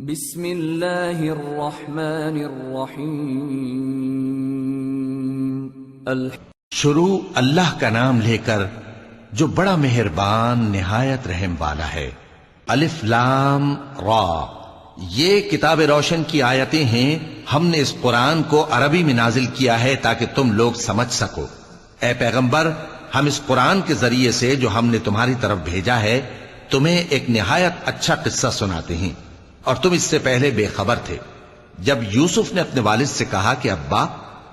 بسم اللہ الرحمن الرحیم شروع اللہ کا نام لے کر جو بڑا مہربان نہایت رحم والا ہے۔ الف لام را، یہ کتاب روشن کی آیتیں ہیں۔ ہم نے اس قرآن کو عربی میں نازل کیا ہے تاکہ تم لوگ سمجھ سکو۔ اے پیغمبر، ہم اس قرآن کے ذریعے سے جو ہم نے تمہاری طرف بھیجا ہے تمہیں ایک نہایت اچھا قصہ سناتے ہیں، اور تم اس سے پہلے بے خبر تھے۔ جب یوسف نے اپنے والد سے کہا کہ ابا،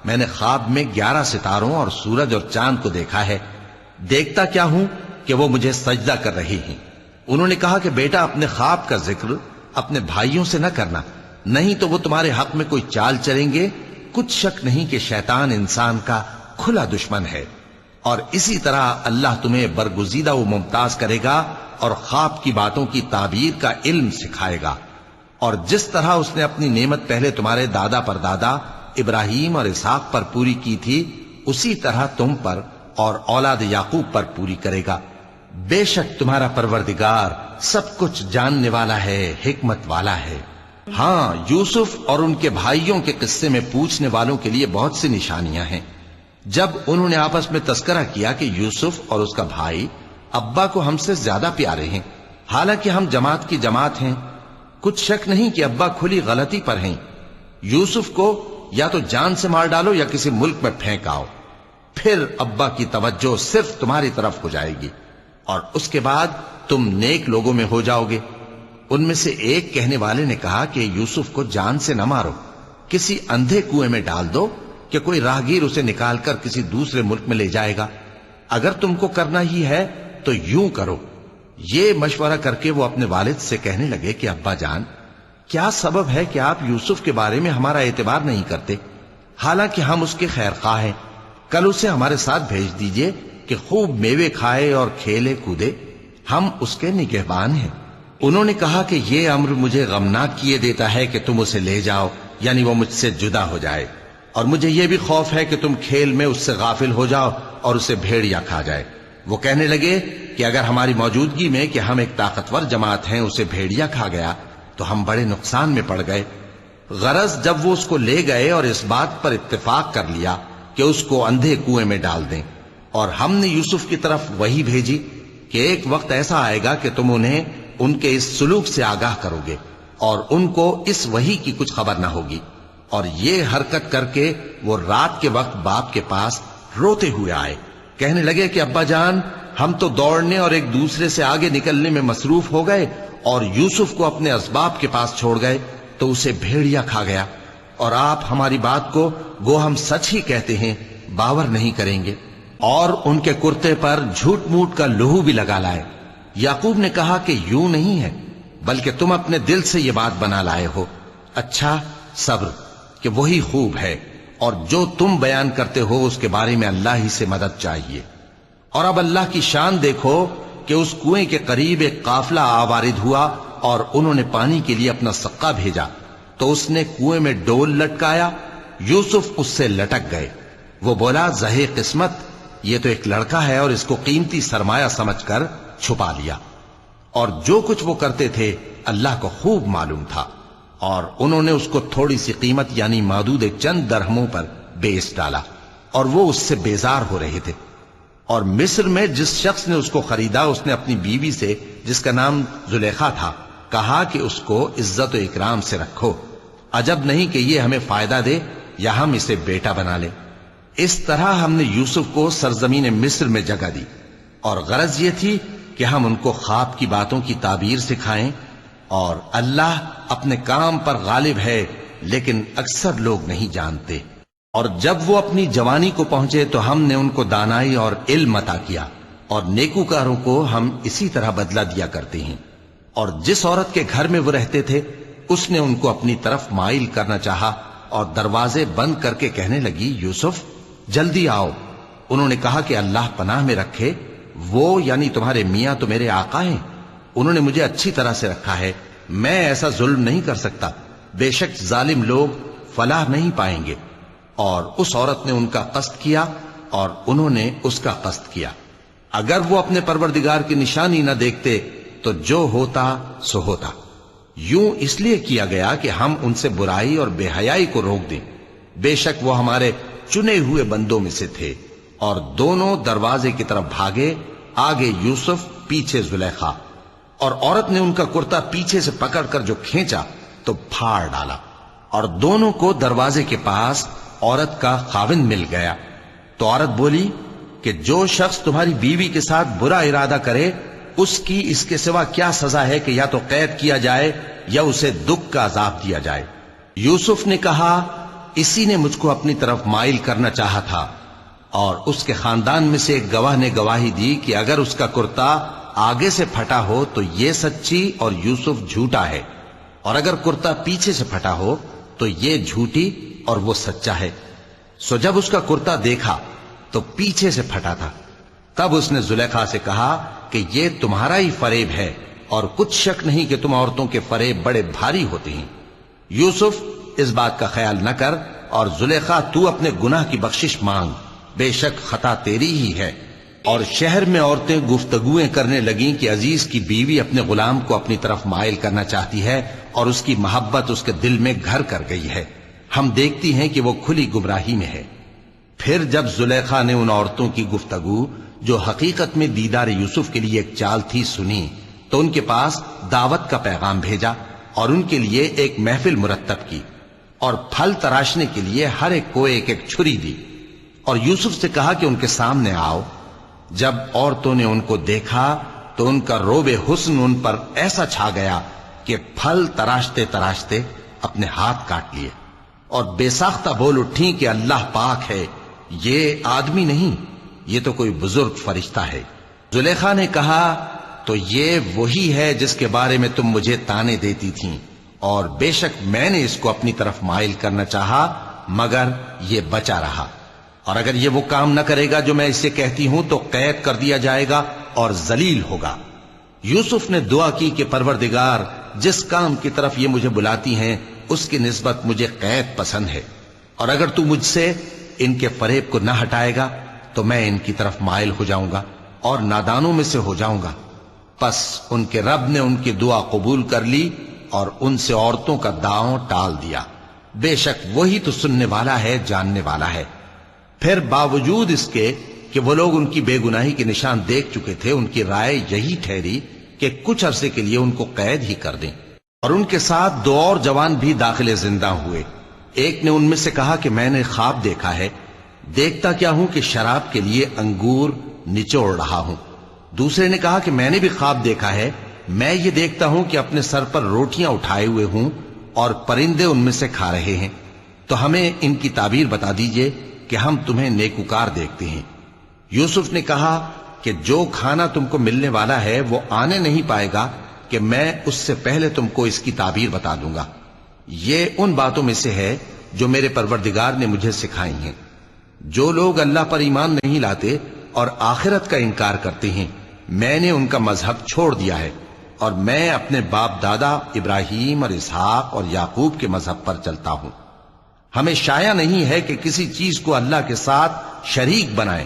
میں نے خواب میں 11 ستاروں اور سورج اور چاند کو دیکھا ہے، دیکھتا کیا ہوں کہ وہ مجھے سجدہ کر رہی ہیں۔ انہوں نے کہا کہ بیٹا، اپنے خواب کا ذکر اپنے بھائیوں سے نہ کرنا، نہیں تو وہ تمہارے حق میں کوئی چال چلیں گے۔ کچھ شک نہیں کہ شیطان انسان کا کھلا دشمن ہے، اور اسی طرح اللہ تمہیں برگزیدہ و ممتاز کرے گا اور خواب کی باتوں کی تعبیر کا علم سکھائے گا۔ اور جس طرح اس نے اپنی نعمت پہلے تمہارے دادا پر دادا ابراہیم اور اسحاق پر پوری کی تھی، اسی طرح تم پر اور اولاد یعقوب پر پوری کرے گا۔ بے شک تمہارا پروردگار سب کچھ جاننے والا ہے، حکمت والا ہے۔ ہاں، یوسف اور ان کے بھائیوں کے قصے میں پوچھنے والوں کے لیے بہت سی نشانیاں ہیں۔ جب انہوں نے آپس میں تذکرہ کیا کہ یوسف اور اس کا بھائی ابا کو ہم سے زیادہ پیارے ہیں، حالانکہ ہم جماعت کی جماعت ہیں، کچھ شک نہیں کہ ابا کھلی غلطی پر ہیں۔ یوسف کو یا تو جان سے مار ڈالو یا کسی ملک میں پھینک آؤ، پھر ابا کی توجہ صرف تمہاری طرف ہو جائے گی، اور اس کے بعد تم نیک لوگوں میں ہو جاؤ گے۔ ان میں سے ایک کہنے والے نے کہا کہ یوسف کو جان سے نہ مارو، کسی اندھے کنویں میں ڈال دو کہ کوئی راہگیر اسے نکال کر کسی دوسرے ملک میں لے جائے گا۔ اگر تم کو کرنا ہی ہے تو یوں کرو۔ یہ مشورہ کر کے وہ اپنے والد سے کہنے لگے کہ ابا جان، کیا سبب ہے کہ آپ یوسف کے بارے میں ہمارا اعتبار نہیں کرتے؟ حالانکہ ہم اس کے خیر خواہ ہیں۔ کل اسے ہمارے ساتھ بھیج دیجئے کہ خوب میوے کھائے اور کھیلے کودے، ہم اس کے نگہبان ہیں۔ انہوں نے کہا کہ یہ امر مجھے غمناک کیے دیتا ہے کہ تم اسے لے جاؤ، یعنی وہ مجھ سے جدا ہو جائے، اور مجھے یہ بھی خوف ہے کہ تم کھیل میں اس سے غافل ہو جاؤ اور اسے بھیڑیا کھا جائے۔ وہ کہنے لگے کہ اگر ہماری موجودگی میں کہ ہم ایک طاقتور جماعت ہیں اسے بھیڑیا کھا گیا تو ہم بڑے نقصان میں پڑ گئے۔ غرض جب وہ اس کو لے گئے اور اس بات پر اتفاق کر لیا کہ اس کو اندھے کنویں میں ڈال دیں، اور ہم نے یوسف کی طرف وحی بھیجی کہ ایک وقت ایسا آئے گا کہ تم انہیں ان کے اس سلوک سے آگاہ کرو گے، اور ان کو اس وحی کی کچھ خبر نہ ہوگی۔ اور یہ حرکت کر کے وہ رات کے وقت باپ کے پاس روتے ہوئے آئے، کہنے لگے کہ ابا جان، ہم تو دوڑنے اور ایک دوسرے سے آگے نکلنے میں مصروف ہو گئے اور یوسف کو اپنے اسباب کے پاس چھوڑ گئے تو اسے بھیڑیا کھا گیا، اور آپ ہماری بات کو گو ہم سچ ہی کہتے ہیں باور نہیں کریں گے۔ اور ان کے کرتے پر جھوٹ موٹ کا لہو بھی لگا لائے۔ یعقوب نے کہا کہ یوں نہیں ہے، بلکہ تم اپنے دل سے یہ بات بنا لائے ہو۔ اچھا، صبر کہ وہی خوب ہے، اور جو تم بیان کرتے ہو اس کے بارے میں اللہ ہی سے مدد چاہیے۔ اور اب اللہ کی شان دیکھو کہ اس کنویں کے قریب ایک قافلہ آوارد ہوا اور انہوں نے پانی کے لیے اپنا سقا بھیجا، تو اس نے کنویں میں ڈول لٹکایا، یوسف اس سے لٹک گئے۔ وہ بولا، زہے قسمت، یہ تو ایک لڑکا ہے، اور اس کو قیمتی سرمایہ سمجھ کر چھپا لیا۔ اور جو کچھ وہ کرتے تھے اللہ کو خوب معلوم تھا، اور انہوں نے اس کو تھوڑی سی قیمت یعنی معدود چند درہموں پر بیچ ڈالا، اور وہ اس سے بیزار ہو رہے تھے۔ اور مصر میں جس شخص نے اس کو خریدا، اس نے اپنی بیوی سے جس کا نام زلیخا تھا کہا کہ اس کو عزت و اکرام سے رکھو، عجب نہیں کہ یہ ہمیں فائدہ دے یا ہم اسے بیٹا بنا لیں۔ اس طرح ہم نے یوسف کو سرزمین مصر میں جگہ دی، اور غرض یہ تھی کہ ہم ان کو خواب کی باتوں کی تعبیر سکھائیں۔ اور اللہ اپنے کام پر غالب ہے، لیکن اکثر لوگ نہیں جانتے۔ اور جب وہ اپنی جوانی کو پہنچے تو ہم نے ان کو دانائی اور علم عطا کیا، اور نیکوکاروں کو ہم اسی طرح بدلہ دیا کرتے ہیں۔ اور جس عورت کے گھر میں وہ رہتے تھے اس نے ان کو اپنی طرف مائل کرنا چاہا، اور دروازے بند کر کے کہنے لگی، یوسف جلدی آؤ۔ انہوں نے کہا کہ اللہ پناہ میں رکھے، وہ یعنی تمہارے میاں تو میرے آقا ہیں، انہوں نے مجھے اچھی طرح سے رکھا ہے، میں ایسا ظلم نہیں کر سکتا، بے شک ظالم لوگ فلاح نہیں پائیں گے۔ اور اس عورت نے ان کا قصد کیا اور انہوں نے اس کا قصد کیا۔ اگر وہ اپنے پروردگار کی نشانی نہ دیکھتے تو جو ہوتا سو ہوتا۔ یوں اس لیے کیا گیا کہ ہم ان سے برائی اور بے حیائی کو روک دیں. بے شک وہ ہمارے چنے ہوئے بندوں میں سے تھے. اور دونوں دروازے کی طرف بھاگے، آگے یوسف، پیچھے زلیخا. اور عورت نے ان کا کرتا پیچھے سے پکڑ کر جو کھینچا تو پھاڑ ڈالا، اور دونوں کو دروازے کے پاس عورت کا خاوند مل گیا. تو عورت بولی کہ جو شخص تمہاری بیوی کے ساتھ برا ارادہ کرے اس کی اس کے سوا کیا سزا ہے کہ یا تو قید کیا جائے یا اسے دکھ کا عذاب دیا جائے. یوسف نے کہا اسی نے مجھ کو اپنی طرف مائل کرنا چاہا تھا. اور اس کے خاندان میں سے ایک گواہ نے گواہی دی کہ اگر اس کا کرتا آگے سے پھٹا ہو تو یہ سچی اور یوسف جھوٹا ہے، اور اگر کرتا پیچھے سے پھٹا ہو تو یہ جھوٹی اور وہ سچا ہے. سو جب اس کا کرتا دیکھا تو پیچھے سے پھٹا تھا. تب اس نے زلیخا سے کہا کہ یہ تمہارا ہی فریب ہے، اور کچھ شک نہیں کہ تم عورتوں کے فریب بڑے بھاری ہوتے ہیں. یوسف اس بات کا خیال نہ کر، اور زلیخا تو اپنے گناہ کی بخشش مانگ، بے شک خطا تیری ہی ہے. اور شہر میں عورتیں گفتگویں کرنے لگیں کہ عزیز کی بیوی اپنے غلام کو اپنی طرف مائل کرنا چاہتی ہے اور اس کی محبت اس کے دل میں گھر کر گئی ہے. ہم دیکھتی ہیں کہ وہ کھلی گمراہی میں ہے. پھر جب زلیخا نے ان عورتوں کی گفتگو جو حقیقت میں دیدار یوسف کے لیے ایک چال تھی سنی تو ان کے پاس دعوت کا پیغام بھیجا اور ان کے لیے ایک محفل مرتب کی، اور پھل تراشنے کے لیے ہر ایک کو ایک ایک چھری دی. اور یوسف سے کہا کہ ان کے سامنے آؤ. جب عورتوں نے ان کو دیکھا تو ان کا روب حسن ان پر ایسا چھا گیا کہ پھل تراشتے تراشتے اپنے ہاتھ کاٹ لیے، اور بے ساختہ بول اٹھیں کہ اللہ پاک ہے، یہ آدمی نہیں، یہ تو کوئی بزرگ فرشتہ ہے. زلیخا نے کہا تو یہ وہی ہے جس کے بارے میں تم مجھے تانے دیتی تھیں، اور بے شک میں نے اس کو اپنی طرف مائل کرنا چاہا مگر یہ بچا رہا. اور اگر یہ وہ کام نہ کرے گا جو میں اسے کہتی ہوں تو قید کر دیا جائے گا اور ذلیل ہوگا. یوسف نے دعا کی کہ پروردگار جس کام کی طرف یہ مجھے بلاتی ہیں اس کی نسبت مجھے قید پسند ہے، اور اگر تو مجھ سے ان کے فریب کو نہ ہٹائے گا تو میں ان کی طرف مائل ہو جاؤں گا اور نادانوں میں سے ہو جاؤں گا. پس ان کے رب نے ان کی دعا قبول کر لی اور ان سے عورتوں کا داؤں ٹال دیا. بے شک وہی تو سننے والا ہے، جاننے والا ہے. پھر باوجود اس کے کہ وہ لوگ ان کی بے گناہی کے نشان دیکھ چکے تھے، ان کی رائے یہی ٹھہری کہ کچھ عرصے کے لیے ان کو قید ہی کر دیں. اور ان کے ساتھ دو اور جوان بھی داخل زندہ ہوئے. ایک نے ان میں سے کہا کہ میں نے خواب دیکھا ہے، دیکھتا کیا ہوں کہ شراب کے لیے انگور نچوڑ رہا ہوں. دوسرے نے کہا کہ میں نے بھی خواب دیکھا ہے، میں یہ دیکھتا ہوں کہ اپنے سر پر روٹیاں اٹھائے ہوئے ہوں اور پرندے ان میں سے کھا رہے ہیں. تو ہمیں ان کی تعبیر بتا دیجئے کہ ہم تمہیں نیکوکار دیکھتے ہیں. یوسف نے کہا کہ جو کھانا تم کو ملنے والا ہے وہ آنے نہیں پائے گا کہ میں اس سے پہلے تم کو اس کی تعبیر بتا دوں گا. یہ ان باتوں میں سے ہے جو میرے پروردگار نے مجھے سکھائی ہیں. جو لوگ اللہ پر ایمان نہیں لاتے اور آخرت کا انکار کرتے ہیں میں نے ان کا مذہب چھوڑ دیا ہے، اور میں اپنے باپ دادا ابراہیم اور اسحاق اور یعقوب کے مذہب پر چلتا ہوں. ہمیں شایع نہیں ہے کہ کسی چیز کو اللہ کے ساتھ شریک بنائیں.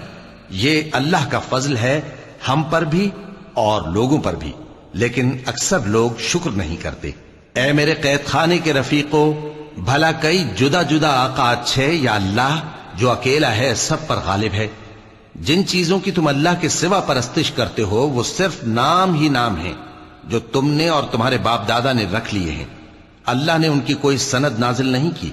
یہ اللہ کا فضل ہے ہم پر بھی اور لوگوں پر بھی، لیکن اکثر لوگ شکر نہیں کرتے. اے میرے قید خانے کے رفیقو، بھلا کئی جدا جدا آقا اچھے یا اللہ جو اکیلا ہے سب پر غالب ہے؟ جن چیزوں کی تم اللہ کے سوا پرستش کرتے ہو وہ صرف نام ہی نام ہیں جو تم نے اور تمہارے باپ دادا نے رکھ لیے ہیں. اللہ نے ان کی کوئی سند نازل نہیں کی.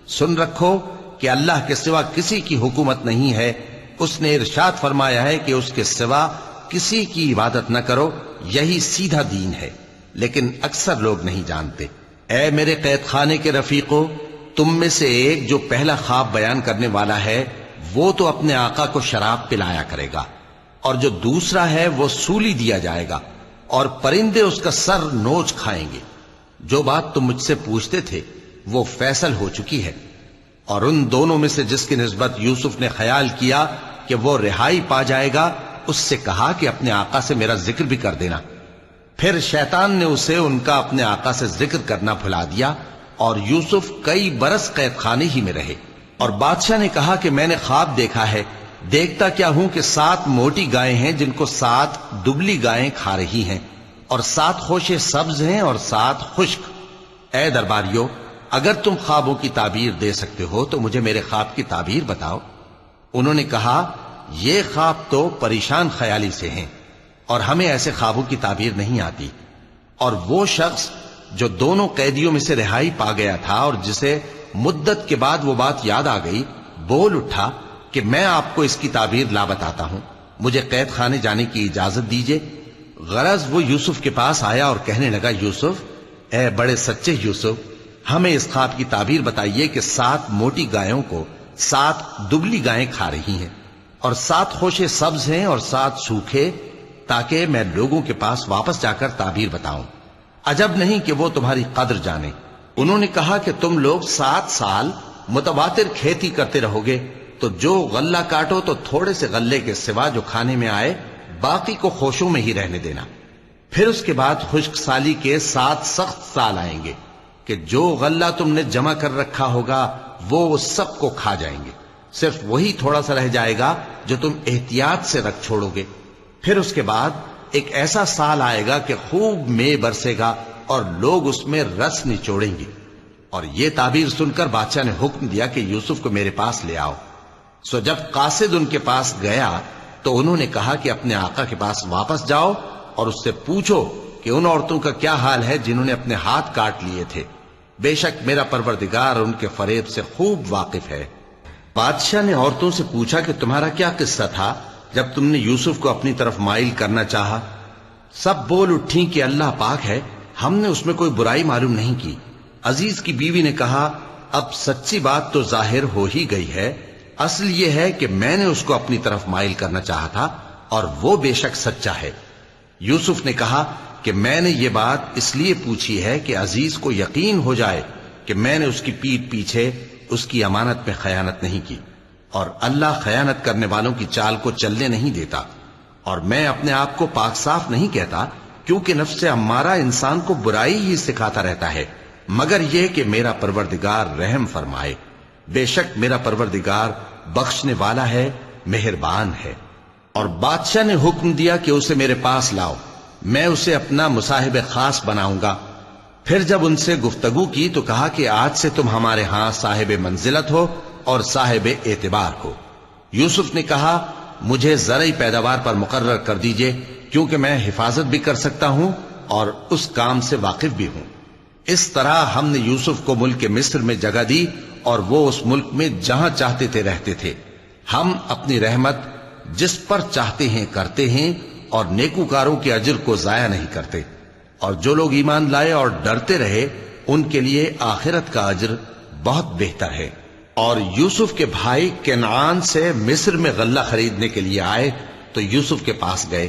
سن رکھو کہ اللہ کے سوا کسی کی حکومت نہیں ہے. اس نے ارشاد فرمایا ہے کہ اس کے سوا کسی کی عبادت نہ کرو، یہی سیدھا دین ہے، لیکن اکثر لوگ نہیں جانتے. اے میرے قید خانے کے رفیقو، تم میں سے ایک جو پہلا خواب بیان کرنے والا ہے وہ تو اپنے آقا کو شراب پلایا کرے گا، اور جو دوسرا ہے وہ سولی دیا جائے گا اور پرندے اس کا سر نوچ کھائیں گے. جو بات تم مجھ سے پوچھتے تھے وہ فیصل ہو چکی ہے. اور ان دونوں میں سے جس کی نسبت یوسف نے خیال کیا کہ وہ رہائی پا جائے گا اس سے کہا کہ اپنے آقا سے میرا ذکر بھی کر دینا. پھر شیطان نے اسے ان کا اپنے آقا سے ذکر کرنا بھلا دیا اور یوسف کئی برس قید خانے ہی میں رہے. اور بادشاہ نے کہا کہ میں نے خواب دیکھا ہے، دیکھتا کیا ہوں کہ 7 موٹی گائیں ہیں جن کو 7 دبلی گائیں کھا رہی ہیں. اور 7 خوشے سبز ہیں اور 7 خشک۔ اے درباریو، اگر تم خوابوں کی تعبیر دے سکتے ہو تو مجھے میرے خواب کی تعبیر بتاؤ۔ انہوں نے کہا، یہ خواب تو پریشان خیالی سے ہیں اور ہمیں ایسے خوابوں کی تعبیر نہیں آتی۔ اور وہ شخص جو دونوں قیدیوں میں سے رہائی پا گیا تھا اور جسے مدت کے بعد وہ بات یاد آ گئی، بول اٹھا کہ میں آپ کو اس کی تعبیر لا بتاتا ہوں، مجھے قید خانے جانے کی اجازت دیجیے۔ غرض وہ یوسف کے پاس آیا اور کہنے لگا، یوسف، اے بڑے سچے یوسف، ہمیں اس خواب کی تعبیر بتائیے کہ 7 موٹی گایوں کو 7 دبلی گائیں کھا رہی ہیں اور 7 خوشے سبز ہیں اور 7 سوکھے، تاکہ میں لوگوں کے پاس واپس جا کر تعبیر بتاؤں۔ عجب نہیں کہ وہ تمہاری قدر جانے۔ انہوں نے کہا کہ تم لوگ 7 سال متواتر کھیتی کرتے رہو گے، تو جو غلہ کاٹو تو تھوڑے سے غلے کے سوا جو کھانے میں آئے باقی کو خوشوں میں ہی رہنے دینا۔ پھر اس کے بعد خشک سالی کے 7 سخت سال آئیں گے کہ جو غلہ تم نے جمع کر رکھا ہوگا وہ سب کو کھا جائیں گے، صرف وہی تھوڑا سا رہ جائے گا جو تم احتیاط سے رکھ چھوڑو گے۔ پھر اس کے بعد ایک ایسا سال آئے گا کہ خوب مے برسے گا اور لوگ اس میں رس نچوڑیں گے۔ اور یہ تعبیر سن کر بادشاہ نے حکم دیا کہ یوسف کو میرے پاس لے آؤ۔ سو جب قاصد ان کے پاس گیا تو انہوں نے کہا کہ اپنے آقا کے پاس واپس جاؤ اور اس سے پوچھو کہ ان عورتوں کا کیا حال ہے جنہوں نے اپنے ہاتھ کاٹ لیے تھے، بے شک میرا پروردگار ان کے فریب سے خوب واقف ہے۔ بادشاہ نے عورتوں سے پوچھا کہ تمہارا کیا قصہ تھا جب تم نے یوسف کو اپنی طرف مائل کرنا چاہا؟ سب بول اٹھیں کہ اللہ پاک ہے، ہم نے اس میں کوئی برائی معلوم نہیں کی۔ عزیز کی بیوی نے کہا، اب سچی بات تو ظاہر ہو ہی گئی ہے، اصل یہ ہے کہ میں نے اس کو اپنی طرف مائل کرنا چاہا تھا اور وہ بے شک سچا ہے۔ یوسف نے کہا کہ میں نے یہ بات اس لیے پوچھی ہے کہ عزیز کو یقین ہو جائے کہ میں نے اس کی پیٹھ پیچھے اس کی امانت میں خیانت نہیں کی، اور اللہ خیانت کرنے والوں کی چال کو چلنے نہیں دیتا۔ اور میں اپنے آپ کو پاک صاف نہیں کہتا، کیونکہ نفس امارہ انسان کو برائی ہی سکھاتا رہتا ہے، مگر یہ کہ میرا پروردگار رحم فرمائے، بے شک میرا پروردگار بخشنے والا ہے، مہربان ہے۔ اور بادشاہ نے حکم دیا کہ اسے میرے پاس لاؤ، میں اسے اپنا مصاحب خاص بناؤں گا۔ پھر جب ان سے گفتگو کی تو کہا کہ آج سے تم ہمارے ہاں صاحب منزلت ہو اور صاحب اعتبار ہو۔ یوسف نے کہا، مجھے زرعی پیداوار پر مقرر کر دیجئے، کیونکہ میں حفاظت بھی کر سکتا ہوں اور اس کام سے واقف بھی ہوں۔ اس طرح ہم نے یوسف کو ملک مصر میں جگہ دی اور وہ اس ملک میں جہاں چاہتے تھے رہتے تھے۔ ہم اپنی رحمت جس پر چاہتے ہیں کرتے ہیں اور نیکوکاروں کے اجر کو ضائع نہیں کرتے، اور جو لوگ ایمان لائے اور ڈرتے رہے ان کے لیے آخرت کا اجر بہت بہتر ہے۔ اور یوسف کے بھائی کنعان سے مصر میں غلہ خریدنے کے لیے آئے تو یوسف کے پاس گئے،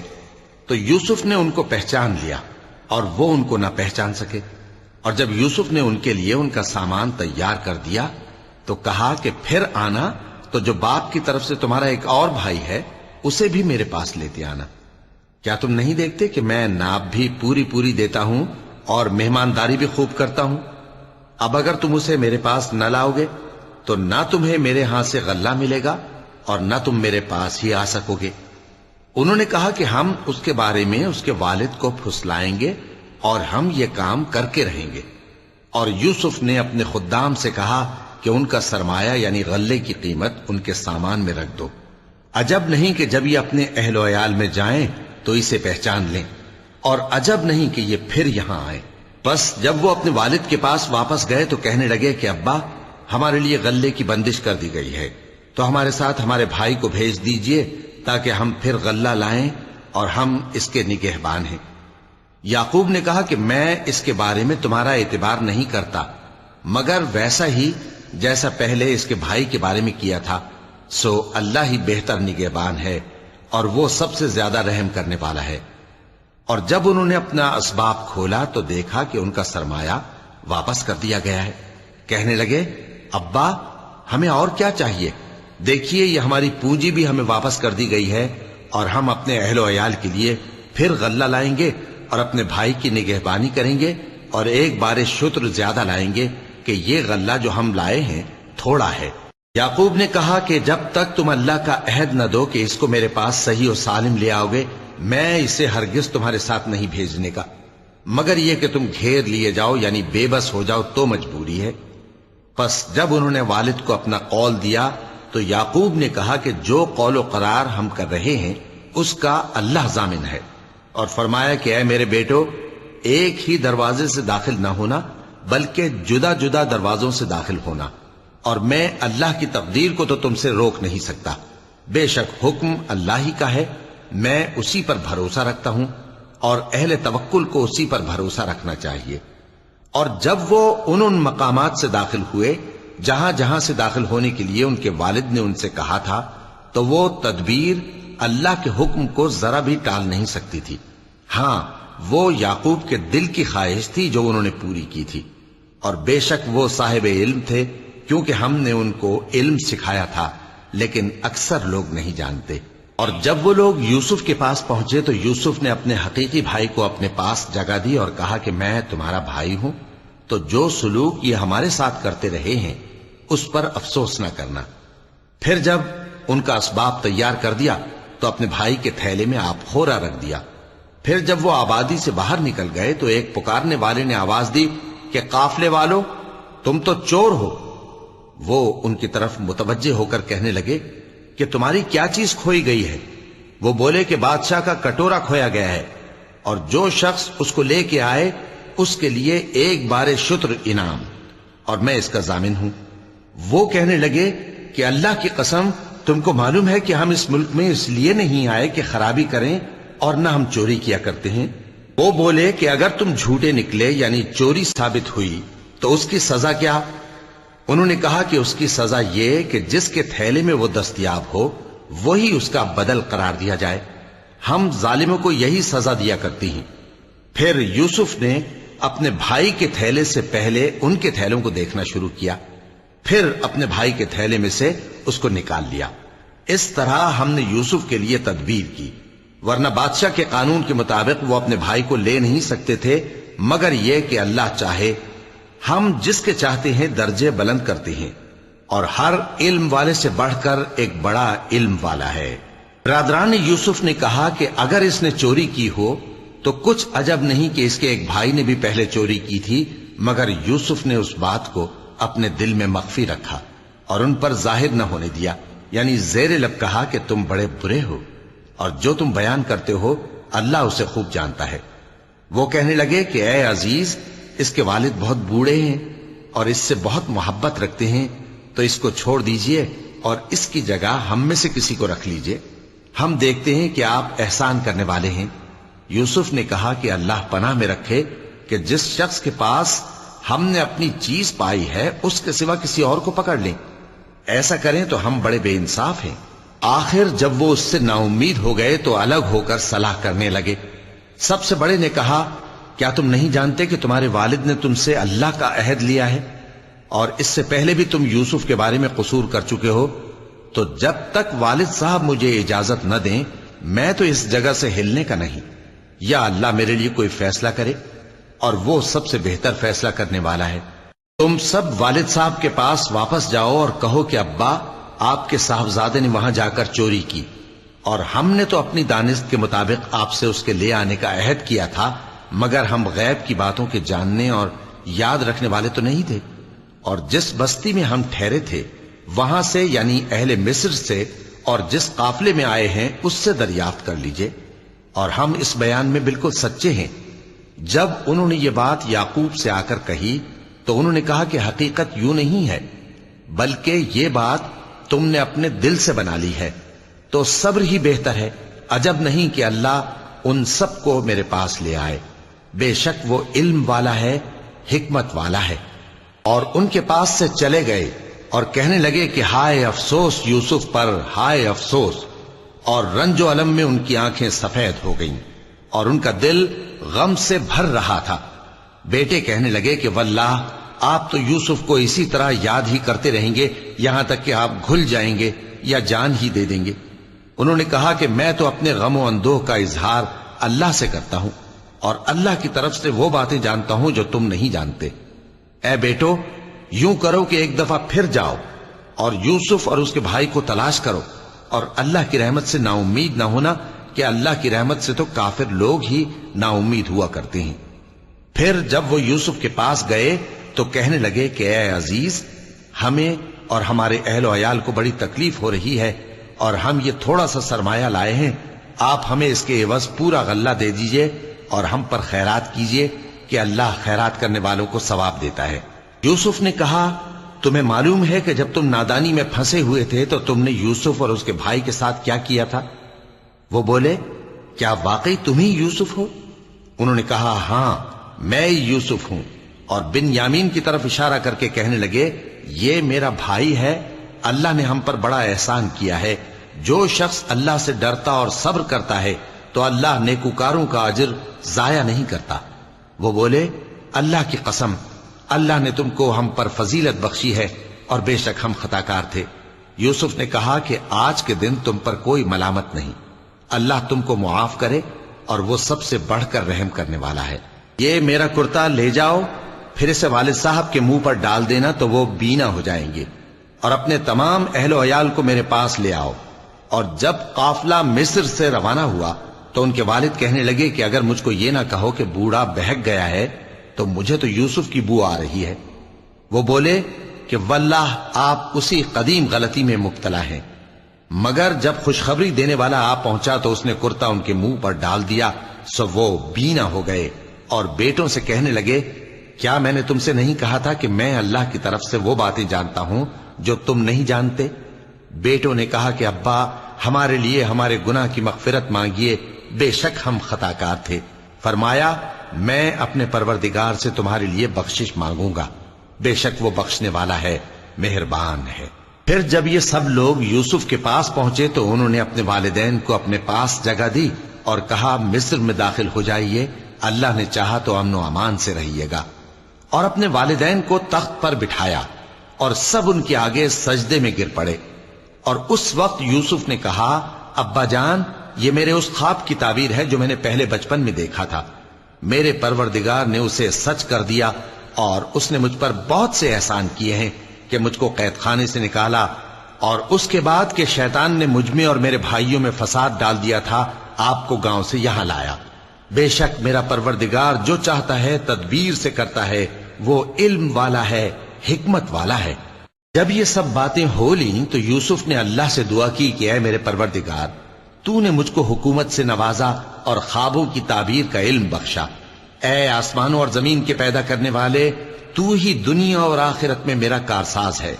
تو یوسف نے ان کو پہچان لیا اور وہ ان کو نہ پہچان سکے۔ اور جب یوسف نے ان کے لیے ان کا سامان تیار کر دیا تو کہا کہ پھر آنا تو جو باپ کی طرف سے تمہارا ایک اور بھائی ہے اسے بھی میرے پاس لیتے آنا۔ کیا تم نہیں دیکھتے کہ میں ناب بھی پوری پوری دیتا ہوں اور مہمانداری بھی خوب کرتا ہوں؟ اب اگر تم اسے میرے پاس نہ لاؤ گے تو نہ تمہیں میرے ہاں سے غلہ ملے گا اور نہ تم میرے پاس ہی آ سکو گے۔ انہوں نے کہا کہ ہم اس کے بارے میں اس کے والد کو پھسلائیں گے اور ہم یہ کام کر کے رہیں گے۔ اور یوسف نے اپنے خدام سے کہا کہ ان کا سرمایہ یعنی غلے کی قیمت ان کے سامان میں رکھ دو۔ عجب نہیں کہ جب یہ اپنے اہل و عیال میں جائیں تو اسے پہچان لیں، اور عجب نہیں کہ یہ پھر یہاں آئیں۔ بس جب وہ اپنے والد کے پاس واپس گئے تو کہنے لگے کہ ابا، ہمارے لیے غلے کی بندش کر دی گئی ہے، تو ہمارے ساتھ ہمارے بھائی کو بھیج دیجئے تاکہ ہم پھر غلہ لائیں اور ہم اس کے نگہبان ہیں۔ یعقوب نے کہا کہ میں اس کے بارے میں تمہارا اعتبار نہیں کرتا، مگر ویسا ہی جیسا پہلے اس کے بھائی کے بارے میں کیا تھا، سو اللہ ہی بہتر نگہبان ہے اور وہ سب سے زیادہ رحم کرنے والا ہے۔ اور جب انہوں نے اپنا اسباب کھولا تو دیکھا کہ ان کا سرمایہ واپس کر دیا گیا ہے۔ کہنے لگے، ابا، ہمیں اور کیا چاہیے؟ دیکھیے یہ ہماری پونجی بھی ہمیں واپس کر دی گئی ہے، اور ہم اپنے اہل و عیال کے لیے پھر غلہ لائیں گے اور اپنے بھائی کی نگہبانی کریں گے، اور ایک بار شتر زیادہ لائیں گے کہ یہ غلہ جو ہم لائے ہیں تھوڑا ہے۔ یعقوب نے کہا کہ جب تک تم اللہ کا عہد نہ دو کہ اس کو میرے پاس صحیح و سالم لے آؤ گے میں اسے ہرگز تمہارے ساتھ نہیں بھیجنے کا، مگر یہ کہ تم گھیر لیے جاؤ یعنی بے بس ہو جاؤ تو مجبوری ہے۔ پس جب انہوں نے والد کو اپنا قول دیا تو یعقوب نے کہا کہ جو قول و قرار ہم کر رہے ہیں اس کا اللہ ضامن ہے، اور فرمایا کہ اے میرے بیٹو، ایک ہی دروازے سے داخل نہ ہونا بلکہ جدا جدا دروازوں سے داخل ہونا، اور میں اللہ کی تقدیر کو تو تم سے روک نہیں سکتا، بے شک حکم اللہ ہی کا ہے، میں اسی پر بھروسہ رکھتا ہوں، اور اہل توکل کو اسی پر بھروسہ رکھنا چاہیے۔ اور جب وہ ان مقامات سے داخل ہوئے جہاں جہاں سے داخل ہونے کے لیے ان کے والد نے ان سے کہا تھا، تو وہ تدبیر اللہ کے حکم کو ذرا بھی ٹال نہیں سکتی تھی۔ ہاں، وہ یعقوب کے دل کی خواہش تھی جو انہوں نے پوری کی تھی، اور بے شک وہ صاحب علم تھے، کیونکہ ہم نے ان کو علم سکھایا تھا، لیکن اکثر لوگ نہیں جانتے۔ اور جب وہ لوگ یوسف کے پاس پہنچے تو یوسف نے اپنے حقیقی بھائی کو اپنے پاس جگہ دی اور کہا کہ میں تمہارا بھائی ہوں، تو جو سلوک یہ ہمارے ساتھ کرتے رہے ہیں اس پر افسوس نہ کرنا۔ پھر جب ان کا اسباب تیار کر دیا تو اپنے بھائی کے تھیلے میں آپ خورا رکھ دیا۔ پھر جب وہ آبادی سے باہر نکل گئے تو ایک پکارنے والے نے آواز دی کہ قافلے والو، تم تو چور ہو۔ وہ ان کی طرف متوجہ ہو کر کہنے لگے کہ تمہاری کیا چیز کھوئی گئی ہے؟ وہ بولے کہ بادشاہ کا کٹورا کھویا گیا ہے، اور جو شخص اس کو لے کے آئے اس کے لیے ایک بار شتر انعام، اور میں اس کا ضامن ہوں۔ وہ کہنے لگے کہ اللہ کی قسم، تم کو معلوم ہے کہ ہم اس ملک میں اس لیے نہیں آئے کہ خرابی کریں، اور نہ ہم چوری کیا کرتے ہیں۔ وہ بولے کہ اگر تم جھوٹے نکلے یعنی چوری ثابت ہوئی تو اس کی سزا کیا؟ انہوں نے کہا کہ اس کی سزا یہ کہ جس کے تھیلے میں وہ دستیاب ہو وہی اس کا بدل قرار دیا جائے، ہم ظالموں کو یہی سزا دیا کرتی ہیں۔ پھر یوسف نے اپنے بھائی کے تھیلے سے پہلے ان کے تھیلوں کو دیکھنا شروع کیا، پھر اپنے بھائی کے تھیلے میں سے اس کو نکال لیا۔ اس طرح ہم نے یوسف کے لیے تدبیر کی، ورنہ بادشاہ کے قانون کے مطابق وہ اپنے بھائی کو لے نہیں سکتے تھے، مگر یہ کہ اللہ چاہے۔ ہم جس کے چاہتے ہیں درجے بلند کرتے ہیں، اور ہر علم والے سے بڑھ کر ایک بڑا علم والا ہے۔ برادران یوسف نے کہا کہ اگر اس نے چوری کی ہو تو کچھ عجب نہیں کہ اس کے ایک بھائی نے بھی پہلے چوری کی تھی، مگر یوسف نے اس بات کو اپنے دل میں مخفی رکھا اور ان پر ظاہر نہ ہونے دیا، یعنی زیر لب کہا کہ تم بڑے برے ہو، اور جو تم بیان کرتے ہو اللہ اسے خوب جانتا ہے۔ وہ کہنے لگے کہ اے عزیز، اس کے والد بہت بوڑھے ہیں اور اس سے بہت محبت رکھتے ہیں، تو اس کو چھوڑ دیجئے اور اس کی جگہ ہم میں سے کسی کو رکھ لیجئے، ہم دیکھتے ہیں کہ آپ احسان کرنے والے ہیں۔ یوسف نے کہا کہ اللہ پناہ میں رکھے کہ جس شخص کے پاس ہم نے اپنی چیز پائی ہے اس کے سوا کسی اور کو پکڑ لیں، ایسا کریں تو ہم بڑے بے انصاف ہیں۔ آخر جب وہ اس سے نا امید ہو گئے تو الگ ہو کر صلاح کرنے لگے۔ سب سے بڑے نے کہا، کیا تم نہیں جانتے کہ تمہارے والد نے تم سے اللہ کا عہد لیا ہے، اور اس سے پہلے بھی تم یوسف کے بارے میں قصور کر چکے ہو؟ تو جب تک والد صاحب مجھے اجازت نہ دیں میں تو اس جگہ سے ہلنے کا نہیں، یا اللہ میرے لیے کوئی فیصلہ کرے، اور وہ سب سے بہتر فیصلہ کرنے والا ہے۔ تم سب والد صاحب کے پاس واپس جاؤ اور کہو کہ ابا، آپ کے صاحبزادے نے وہاں جا کر چوری کی، اور ہم نے تو اپنی دانست کے مطابق آپ سے اس کے لے آنے کا عہد کیا تھا، مگر ہم غیب کی باتوں کے جاننے اور یاد رکھنے والے تو نہیں تھے، اور جس بستی میں ہم ٹھہرے تھے وہاں سے یعنی اہل مصر سے اور جس قافلے میں آئے ہیں اس سے دریافت کر لیجئے، اور ہم اس بیان میں بالکل سچے ہیں۔ جب انہوں نے یہ بات یعقوب سے آ کر کہی تو انہوں نے کہا کہ حقیقت یوں نہیں ہے، بلکہ یہ بات تم نے اپنے دل سے بنا لی ہے، تو صبر ہی بہتر ہے، عجب نہیں کہ اللہ ان سب کو میرے پاس لے آئے، بے شک وہ علم والا ہے، حکمت والا ہے۔ اور ان کے پاس سے چلے گئے اور کہنے لگے کہ ہائے افسوس یوسف پر، ہائے افسوس، اور رنج و الم میں ان کی آنکھیں سفید ہو گئیں اور ان کا دل غم سے بھر رہا تھا۔ بیٹے کہنے لگے کہ واللہ آپ تو یوسف کو اسی طرح یاد ہی کرتے رہیں گے یہاں تک کہ آپ گھل جائیں گے یا جان ہی دے دیں گے۔ انہوں نے کہا کہ میں تو اپنے غم و اندوہ کا اظہار اللہ سے کرتا ہوں، اور اللہ کی طرف سے وہ باتیں جانتا ہوں جو تم نہیں جانتے۔ اے بیٹو، یوں کرو کہ ایک دفعہ پھر جاؤ اور یوسف اور اس کے بھائی کو تلاش کرو، اور اللہ کی رحمت سے نا امید نہ ہونا کہ اللہ کی رحمت سے تو کافر لوگ ہی نا امید ہوا کرتے ہیں۔ پھر جب وہ یوسف کے پاس گئے تو کہنے لگے کہ اے عزیز، ہمیں اور ہمارے اہل و عیال کو بڑی تکلیف ہو رہی ہے اور ہم یہ تھوڑا سا سرمایہ لائے ہیں، آپ ہمیں اس کے عوض پورا غلہ دے دیجئے اور ہم پر خیرات کیجئے کہ اللہ خیرات کرنے والوں کو ثواب دیتا ہے۔ یوسف نے کہا، تمہیں معلوم ہے کہ جب تم نادانی میں پھنسے ہوئے تھے تو تم نے یوسف اور اس کے بھائی کے ساتھ کیا کیا تھا؟ وہ بولے، کیا واقعی تم ہی یوسف ہو؟ انہوں نے کہا، ہاں میں یوسف ہوں، اور بن یامین کی طرف اشارہ کر کے کہنے لگے، یہ میرا بھائی ہے، اللہ نے ہم پر بڑا احسان کیا ہے۔ جو شخص اللہ سے ڈرتا اور صبر کرتا ہے تو اللہ نیکوکاروں کا اجر ضائع نہیں کرتا۔ وہ بولے، اللہ کی قسم، اللہ نے تم کو ہم پر فضیلت بخشی ہے اور بے شک ہم خطا کار تھے۔ یوسف نے کہا کہ آج کے دن تم پر کوئی ملامت نہیں، اللہ تم کو معاف کرے اور وہ سب سے بڑھ کر رحم کرنے والا ہے۔ یہ میرا کرتا لے جاؤ، پھر اسے والد صاحب کے منہ پر ڈال دینا تو وہ بینا ہو جائیں گے، اور اپنے تمام اہل و عیال کو میرے پاس لے آؤ۔ اور جب قافلہ مصر سے روانہ ہوا تو ان کے والد کہنے لگے کہ اگر مجھ کو یہ نہ کہو کہ بوڑھا بہک گیا ہے تو مجھے تو یوسف کی بو آ رہی ہے۔ وہ بولے کہ واللہ آپ اسی قدیم غلطی میں مبتلا ہیں۔ مگر جب خوشخبری دینے والا آ پہنچا تو اس نے کرتا ان کے منہ پر ڈال دیا، سو وہ بینا ہو گئے اور بیٹوں سے کہنے لگے، کیا میں نے تم سے نہیں کہا تھا کہ میں اللہ کی طرف سے وہ باتیں جانتا ہوں جو تم نہیں جانتے؟ بیٹوں نے کہا کہ ابا، ہمارے لیے ہمارے گناہ کی مغفرت مانگیے، بے شک ہم خطا کار تھے۔ فرمایا، میں اپنے پروردگار سے تمہارے لیے بخشش مانگوں گا، بے شک وہ بخشنے والا ہے، مہربان ہے۔ پھر جب یہ سب لوگ یوسف کے پاس پہنچے تو انہوں نے اپنے والدین کو اپنے پاس جگہ دی اور کہا، مصر میں داخل ہو جائیے، اللہ نے چاہا تو امن و امان سے رہیے گا۔ اور اپنے والدین کو تخت پر بٹھایا اور سب ان کے آگے سجدے میں گر پڑے۔ اور اس وقت یوسف نے کہا، ابا جان، یہ میرے اس خواب کی تعبیر ہے جو میں نے پہلے بچپن میں دیکھا تھا۔ میرے پروردگار نے اسے سچ کر دیا اور اس نے مجھ پر بہت سے احسان کیے ہیں کہ مجھ کو قید خانے سے نکالا، اور اس کے بعد کہ شیطان نے مجھ میں اور میرے بھائیوں میں فساد ڈال دیا تھا، آپ کو گاؤں سے یہاں لایا۔ بے شک میرا پروردگار جو چاہتا ہے تدبیر سے کرتا ہے، وہ علم والا ہے، حکمت والا ہے۔ جب یہ سب باتیں ہو لیں تو یوسف نے اللہ سے دعا کی کہ اے میرے پروردگار، تو نے مجھ کو حکومت سے نوازا اور خوابوں کی تعبیر کا علم بخشا۔ اے آسمانوں اور زمین کے پیدا کرنے والے، تو ہی دنیا اور آخرت میں میرا کارساز ہے۔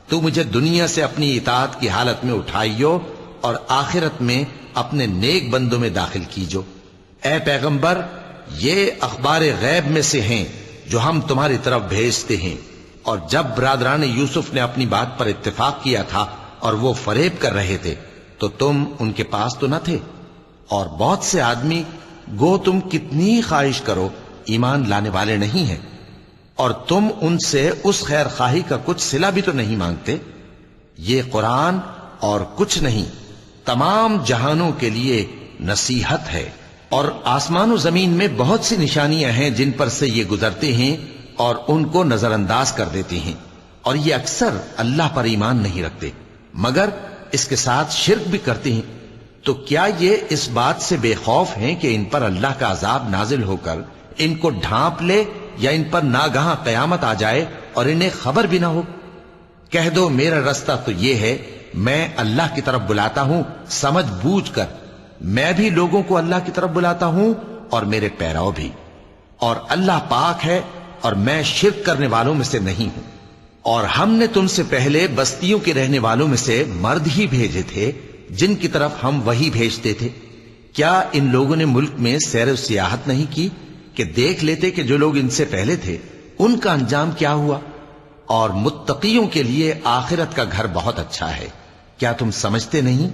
تو مجھے دنیا سے اپنی اطاعت کی حالت میں اٹھائیو اور آخرت میں اپنے نیک بندوں میں داخل کیجو۔ اے پیغمبر، یہ اخبار غیب میں سے ہیں جو ہم تمہاری طرف بھیجتے ہیں۔ اور جب برادران یوسف نے اپنی بات پر اتفاق کیا تھا اور وہ فریب کر رہے تھے تو تم ان کے پاس تو نہ تھے، اور بہت سے آدمی گو تم کتنی خواہش کرو ایمان لانے والے نہیں ہیں، اور تم ان سے اس خیر خواہی کا کچھ صلہ بھی تو نہیں مانگتے۔ یہ قرآن اور کچھ نہیں، تمام جہانوں کے لیے نصیحت ہے، اور آسمان و زمین میں بہت سی نشانیاں ہیں جن پر سے یہ گزرتے ہیں اور ان کو نظر انداز کر دیتے ہیں، اور یہ اکثر اللہ پر ایمان نہیں رکھتے مگر اس کے ساتھ شرک بھی کرتے ہیں۔ تو کیا یہ اس بات سے بے خوف ہیں کہ ان پر اللہ کا عذاب نازل ہو کر ان کو ڈھانپ لے، یا ان پر ناگہاں قیامت آ جائے اور انہیں خبر بھی نہ ہو؟ کہہ دو، میرا رستہ تو یہ ہے، میں اللہ کی طرف بلاتا ہوں سمجھ بوجھ کر، میں بھی لوگوں کو اللہ کی طرف بلاتا ہوں اور میرے پیراؤ بھی، اور اللہ پاک ہے اور میں شرک کرنے والوں میں سے نہیں ہوں۔ اور ہم نے تم سے پہلے بستیوں کے رہنے والوں میں سے مرد ہی بھیجے تھے جن کی طرف ہم وہی بھیجتے تھے۔ کیا ان لوگوں نے ملک میں سیر و سیاحت نہیں کی کہ دیکھ لیتے کہ جو لوگ ان سے پہلے تھے ان کا انجام کیا ہوا؟ اور متقیوں کے لیے آخرت کا گھر بہت اچھا ہے، کیا تم سمجھتے نہیں؟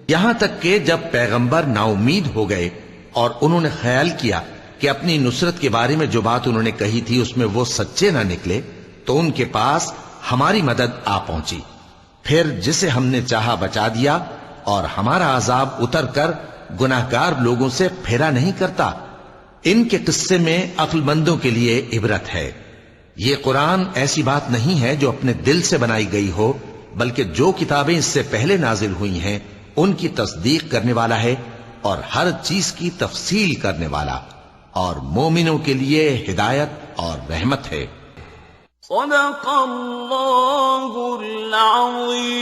یہاں تک کہ جب پیغمبر نا امید ہو گئے اور انہوں نے خیال کیا کہ اپنی نصرت کے بارے میں جو بات انہوں نے کہی تھی اس میں وہ سچے نہ نکلے، تو ان کے پاس ہماری مدد آ پہنچی۔ پھر جسے ہم نے چاہا بچا دیا، اور ہمارا عذاب اتر کر گناہگار لوگوں سے پھیرا نہیں کرتا۔ ان کے قصے میں عقل مندوں کے لیے عبرت ہے۔ یہ قرآن ایسی بات نہیں ہے جو اپنے دل سے بنائی گئی ہو، بلکہ جو کتابیں اس سے پہلے نازل ہوئی ہیں ان کی تصدیق کرنے والا ہے، اور ہر چیز کی تفصیل کرنے والا، اور مومنوں کے لیے ہدایت اور رحمت ہے۔ صدق اللہ العظیم۔